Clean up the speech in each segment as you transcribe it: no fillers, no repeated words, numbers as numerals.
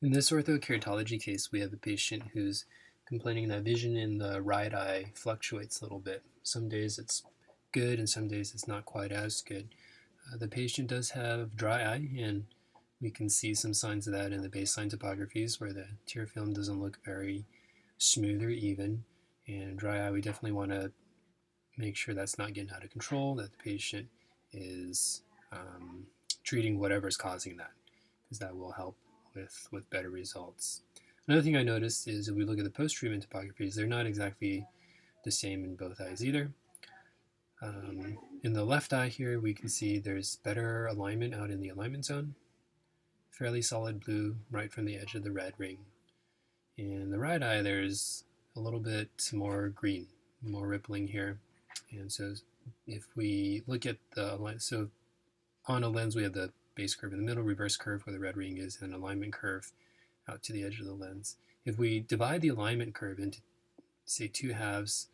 In this orthokeratology case, we have a patient who's complaining that vision in the right eye fluctuates a little bit. Some days it's good and some days it's not quite as good. The patient does have dry eye, and we can see some signs of that in the baseline topographies where the tear film doesn't look very smooth or even. And dry eye, we definitely want to make sure that's not getting out of control, that the patient is treating whatever's causing that, because that will help with better results. Another thing I noticed is if we look at the post-treatment topographies, they're not exactly the same in both eyes either. In the left eye here, we can see there's better alignment out in the alignment zone, fairly solid blue right from the edge of the red ring. In the right eye, there's a little bit more green, more rippling here. And so if we look at the line, so on a lens, we have the base curve in the middle, reverse curve where the red ring is, and an alignment curve out to the edge of the lens. If we divide the alignment curve into, say, two halves,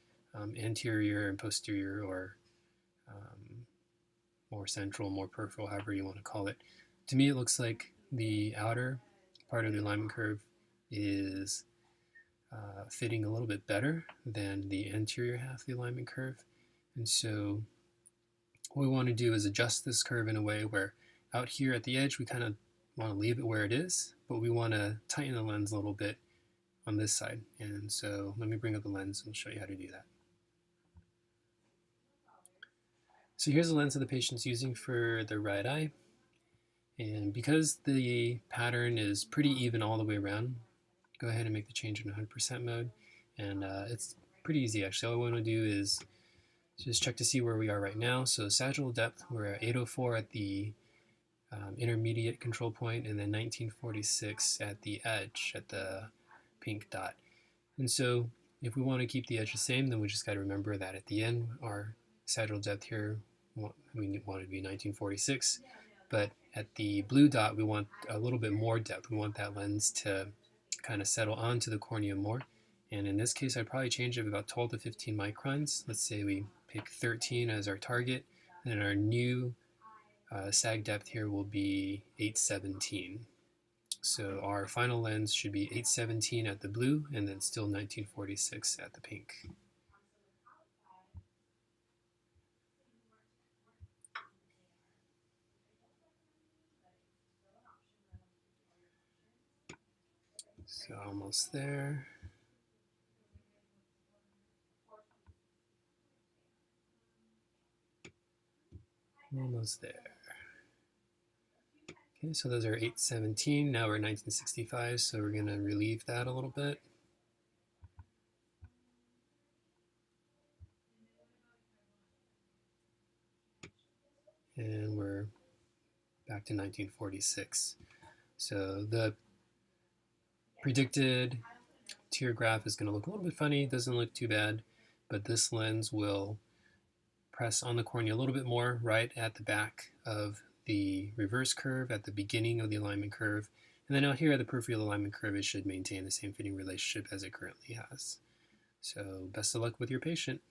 anterior and posterior, or more central, more peripheral, however you want to call it, to me it looks like the outer part of the alignment curve is fitting a little bit better than the anterior half of the alignment curve. And so what we want to do is adjust this curve in a way where out here at the edge we kind of want to leave it where it is, but we want to tighten the lens a little bit on this side. And so let me bring up the lens and show you how to do that. So here's the lens that the patient's using for the right eye. And because the pattern is pretty even all the way around, go ahead and make the change in 100% mode. And it's pretty easy actually. All we want to do is just check to see where we are right now. So sagittal depth, we're at 804 at the intermediate control point, and then 1946 at the edge, at the pink dot. And so if we want to keep the edge the same, then we just got to remember that at the end, our sagittal depth here, we want it to be 1946, but at the blue dot, we want a little bit more depth. We want that lens to kind of settle onto the cornea more. And in this case, I'd probably change it about 12 to 15 microns. Let's say we pick 13 as our target, and our new sag depth here will be 817. So our final lens should be 817 at the blue, and then still 1946 at the pink. So almost there. Almost there. Okay, so those are 817. Now we're 1965, so we're going to relieve that a little bit. And we're back to 1946. So the predicted tear graph is going to look a little bit funny. It doesn't look too bad, but this lens will press on the cornea a little bit more right at the back of the reverse curve at the beginning of the alignment curve. And then out here at the peripheral alignment curve, it should maintain the same fitting relationship as it currently has. So best of luck with your patient.